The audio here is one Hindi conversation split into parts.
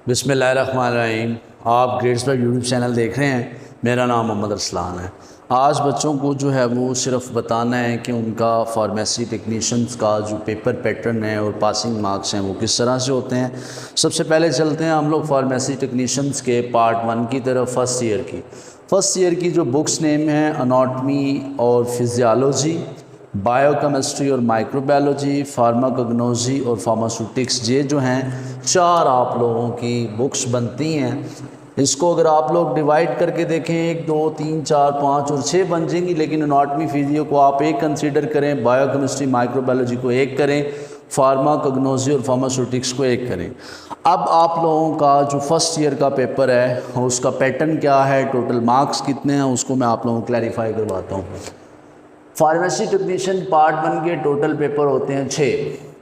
बिस्मिल्लाहिर्रहमानिर्रहीम। आप ग्रेड्स पर यूट्यूब चैनल देख रहे हैं। मेरा नाम मोहम्मद अरसलान है। आज बच्चों को जो है वो सिर्फ बताना है कि उनका फार्मेसी टेक्नीशियंस का जो पेपर पैटर्न है और पासिंग मार्क्स हैं वो किस तरह से होते हैं। सबसे पहले चलते हैं हम लोग फार्मेसी टेक्नीशियंस के पार्ट 1 की तरफ। फर्स्ट ईयर की जो बुक्स नेम है अनाटमी और फिजियोलॉजी, बायोकेमिस्ट्री और माइक्रोबायोलॉजी, फार्माकोग्नोसी और फार्मास्यूटिक्स। ये जो हैं 4 आप लोगों की बुक्स बनती हैं। इसको अगर आप लोग डिवाइड करके देखें 1 2 3 4 5 और 6 बन जाएंगी, लेकिन अनाटमी फिजियो को आप एक कंसीडर करें, बायोकेमिस्ट्री माइक्रोबायोलॉजी को एक करें, फार्माकोग्नोसी और फार्मास्यूटिक्स को एक करें। अब आप लोगों का जो फर्स्ट ईयर का पेपर है उसका पैटर्न क्या है, टोटल मार्क्स कितने हैं, उसको मैं आप लोगों को क्लैरिफाई करवाता हूँ। फार्मेसी टेक्नीशियन पार्ट 1 के टोटल पेपर होते हैं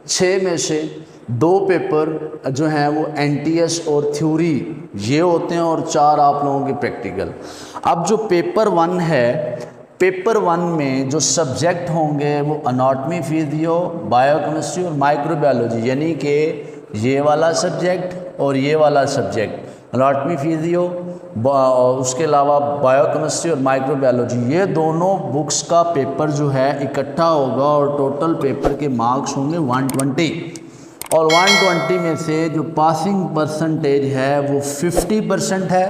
6 में से 2 पेपर जो हैं वो एनटीएस और थ्योरी ये होते हैं और 4 आप लोगों के प्रैक्टिकल। अब जो पेपर 1 है, पेपर 1 में जो सब्जेक्ट होंगे वो अनाटमी फिजियो, बायोकेमिस्ट्री और माइक्रोबायोलॉजी, यानी कि ये वाला सब्जेक्ट और ये वाला सब्जेक्ट, अनाटमी फिजियो और उसके अलावा बायोकेमिस्ट्री और माइक्रोबायोलॉजी, ये दोनों बुक्स का पेपर जो है इकट्ठा होगा और टोटल पेपर के मार्क्स होंगे 120। और 120 में से जो पासिंग परसेंटेज है वो 50% है,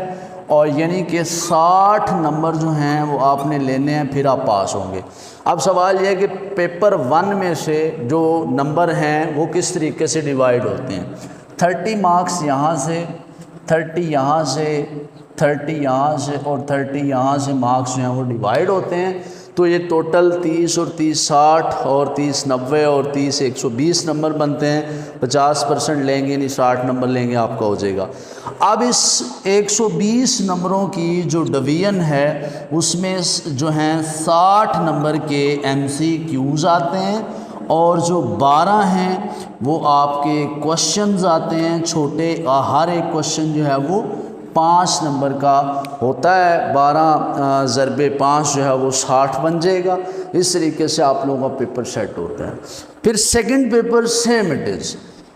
और यानी कि 60 नंबर जो हैं वो आपने लेने हैं, फिर आप पास होंगे। अब सवाल यह है कि पेपर 1 में से जो नंबर हैं वो किस तरीके से डिवाइड होते हैं। 30 मार्क्स यहाँ से, 30 यहाँ से, 30 यहाँ से और 30 यहाँ से मार्क्स जो हैं वो डिवाइड होते हैं। तो ये टोटल 30 और 30 60 और 30 90 और 30 120 नंबर बनते हैं। 50% लेंगे यानी 60 नंबर लेंगे, आपका हो जाएगा। अब इस 120 नंबरों की जो डिवीजन है उसमें जो हैं 60 नंबर के MCQs आते हैं और जो 12 हैं वो आपके क्वेश्चंस आते हैं छोटे। हर एक क्वेश्चन जो है वो 5 नंबर का होता है। 12 ज़रबे 5 जो है वो 60 बन जाएगा। इस तरीके से आप लोगों का पेपर सेट होता है। फिर second paper same it is.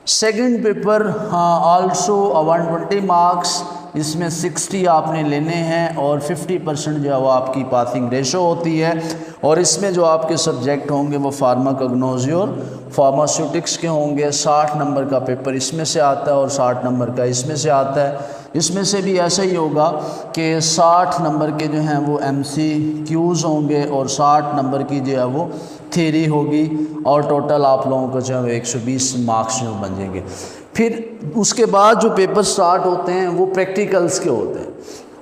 Second paper also 120 marks, इसमें 60 आपने लेने हैं और 50% जो है वो आपकी पासिंग रेशो होती है। और इसमें जो आपके सब्जेक्ट होंगे वो फार्माकोग्नोसी और फार्मास्यूटिक्स के होंगे। 60 नंबर का पेपर इसमें से आता है और 60 नंबर का इसमें से आता है। इसमें से भी ऐसा ही होगा कि 60 नंबर के जो हैं वो MCQs होंगे और 60 नंबर की जो है वो थ्योरी होगी, और टोटल आप लोगों को जो है 120 मार्क्स जो बन जाएंगे। फिर उसके बाद जो पेपर स्टार्ट होते हैं वो प्रैक्टिकल्स के होते हैं।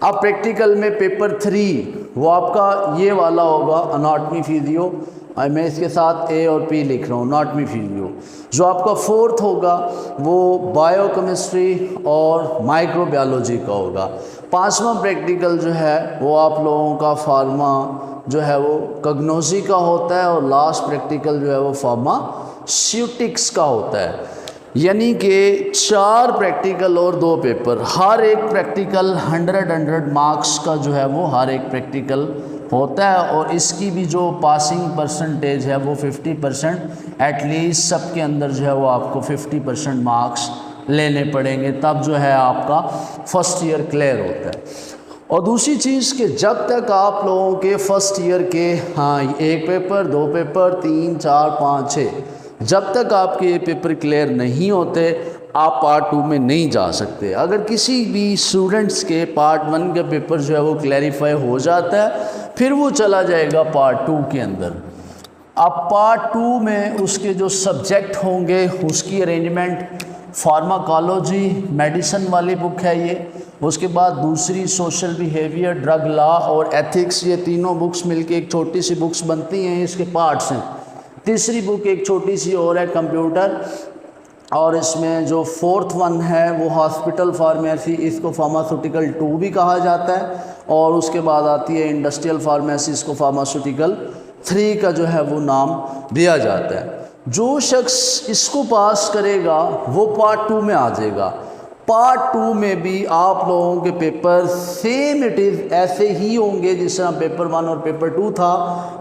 अब प्रैक्टिकल में पेपर 3 वो आपका ये वाला होगा अनाटमी फिजियो, मैं इसके साथ A और P लिख रहा हूँ, अनाटमी फिजियो। जो आपका 4th होगा वो बायोकेमिस्ट्री और माइक्रोबायोलॉजी का होगा। 5वां प्रैक्टिकल जो है वो आप लोगों का फार्मा जो है वो कग्नोसी का होता है, और लास्ट प्रैक्टिकल जो है वो फार्मास्यूटिक्स का होता है। यानी कि 4 प्रैक्टिकल और 2 पेपर। हर एक प्रैक्टिकल 100 मार्क्स का जो है वो हर एक प्रैक्टिकल होता है, और इसकी भी जो पासिंग परसेंटेज है वो 50%। एटलीस्ट सबके अंदर जो है वो आपको 50% मार्क्स लेने पड़ेंगे, तब जो है आपका फर्स्ट ईयर क्लियर होता है। और दूसरी चीज़ कि जब तक आप लोगों के फर्स्ट ईयर के 1 पेपर 2 पेपर 3 4 5 6 जब तक आपके ये पेपर क्लियर नहीं होते आप पार्ट 2 में नहीं जा सकते। अगर किसी भी स्टूडेंट्स के पार्ट 1 का पेपर जो है वो क्लैरिफाई हो जाता है फिर वो चला जाएगा पार्ट 2 के अंदर। अब पार्ट 2 में उसके जो सब्जेक्ट होंगे उसकी अरेंजमेंट, फार्माकोलॉजी मेडिसिन वाली बुक है ये, उसके बाद दूसरी सोशल बिहेवियर, ड्रग लॉ और एथिक्स, ये तीनों बुक्स मिलके एक छोटी सी बुक्स बनती हैं, इसके पार्ट्स हैं। तीसरी बुक एक छोटी सी और है कंप्यूटर, और इसमें जो 4th वन है वो हॉस्पिटल फार्मेसी, इसको फार्मास्यूटिकल 2 भी कहा जाता है, और उसके बाद आती है इंडस्ट्रियल फार्मेसी, इसको फार्मास्यूटिकल 3 का जो है वो नाम दिया जाता है। जो शख्स इसको पास करेगा वो पार्ट 2 में आ जाएगा। पार्ट 2 में भी आप लोगों के पेपर सेम इट इज़ ऐसे ही होंगे जिस तरह पेपर 1 और पेपर 2 था।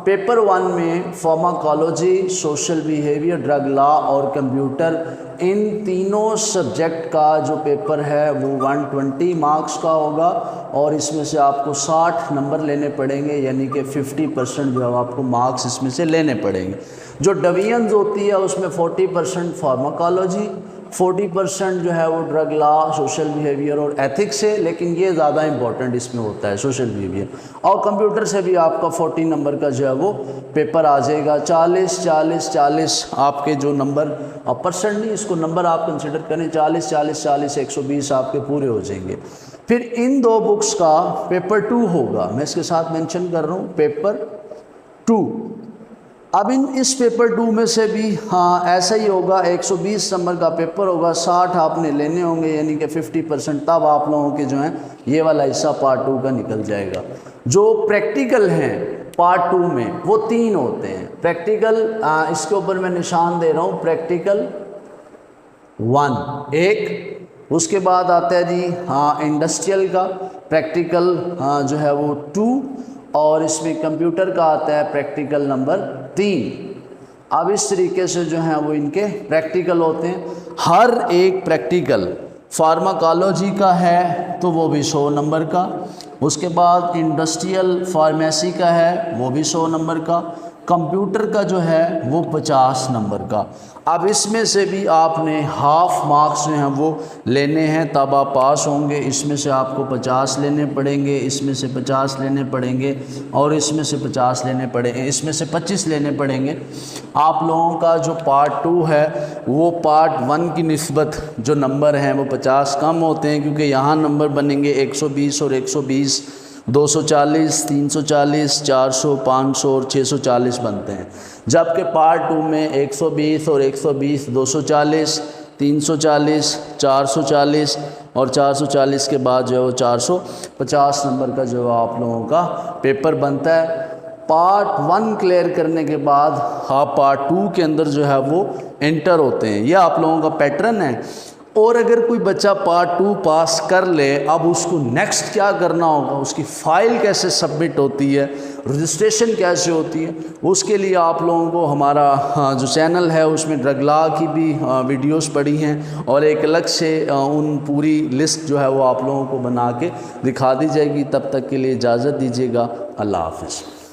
पेपर 1 में pharmacology, social behaviour, drug law और कंप्यूटर, इन तीनों सब्जेक्ट का जो पेपर है वो 120 मार्क्स का होगा और इसमें से आपको 60 नंबर लेने पड़ेंगे, यानी कि 50% जो है आपको मार्क्स इसमें से लेने पड़ेंगे। जो डिवीजन्स होती है उसमें 40% फार्माकोलॉजी, 40% जो है वो ड्रग लॉ, सोशल बिहेवियर और एथिक्स है, लेकिन ये ज़्यादा इंपॉर्टेंट इसमें होता है सोशल बिहेवियर। और कंप्यूटर से भी आपका 40 नंबर का जो है वो पेपर आ जाएगा। 40 आपके जो नंबर, परसेंट नहीं, इसको नंबर आप कंसिडर करें, 40 120 आपके पूरे हो जाएंगे। फिर इन दो बुक्स का पेपर 2 होगा, मैं इसके साथ मेंशन कर रहा हूँ पेपर 2। अब इस पेपर 2 में से भी ऐसा ही होगा, 120 नंबर का पेपर होगा, 60 आपने लेने होंगे, यानी कि 50%, तब आप लोगों के जो है ये वाला हिस्सा पार्ट 2 का निकल जाएगा। जो प्रैक्टिकल हैं पार्ट 2 में वो 3 होते हैं। प्रैक्टिकल, इसके ऊपर मैं निशान दे रहा हूँ, प्रैक्टिकल 1 एक, उसके बाद आता है जी इंडस्ट्रियल का प्रैक्टिकल जो है वो 2, और इसमें कंप्यूटर का आता है प्रैक्टिकल नंबर 3। अब इस तरीके से जो है वो इनके प्रैक्टिकल होते हैं। हर एक प्रैक्टिकल फार्माकोलॉजी का है तो वो भी 100 नंबर का, उसके बाद इंडस्ट्रियल फार्मेसी का है वो भी 100 नंबर का, कंप्यूटर का जो है वो 50 नंबर का। अब इसमें से भी आपने हाफ मार्क्स जो हैं वो लेने हैं, तब आप पास होंगे। इसमें से आपको 50 लेने पड़ेंगे, इसमें से 50 लेने पड़ेंगे और इसमें से 50 लेने पड़ेंगे, इसमें से 25 लेने पड़ेंगे। आप लोगों का जो पार्ट 2 है वो पार्ट 1 की निस्बत जो नंबर हैं वो 50 कम होते हैं, क्योंकि यहाँ नंबर बनेंगे 120 और 120, 240, 340, 400, 500 और 640 बनते हैं। जबकि पार्ट 2 में 120 और 120, 240, 340, 440 और 440 के बाद जो है वो 450 नंबर का जो है आप लोगों का पेपर बनता है। पार्ट 1 क्लियर करने के बाद आप पार्ट 2 के अंदर जो है वो एंटर होते हैं। यह आप लोगों का पैटर्न है। और अगर कोई बच्चा पार्ट 2 पास कर ले, अब उसको नेक्स्ट क्या करना होगा, उसकी फ़ाइल कैसे सबमिट होती है, रजिस्ट्रेशन कैसे होती है, उसके लिए आप लोगों को हमारा जो चैनल है उसमें ड्रग लॉ की भी वीडियोस पड़ी हैं और एक अलग से उन पूरी लिस्ट जो है वो आप लोगों को बना के दिखा दी जाएगी। तब तक के लिए इजाज़त दीजिएगा। अल्लाह हाफ़िज़।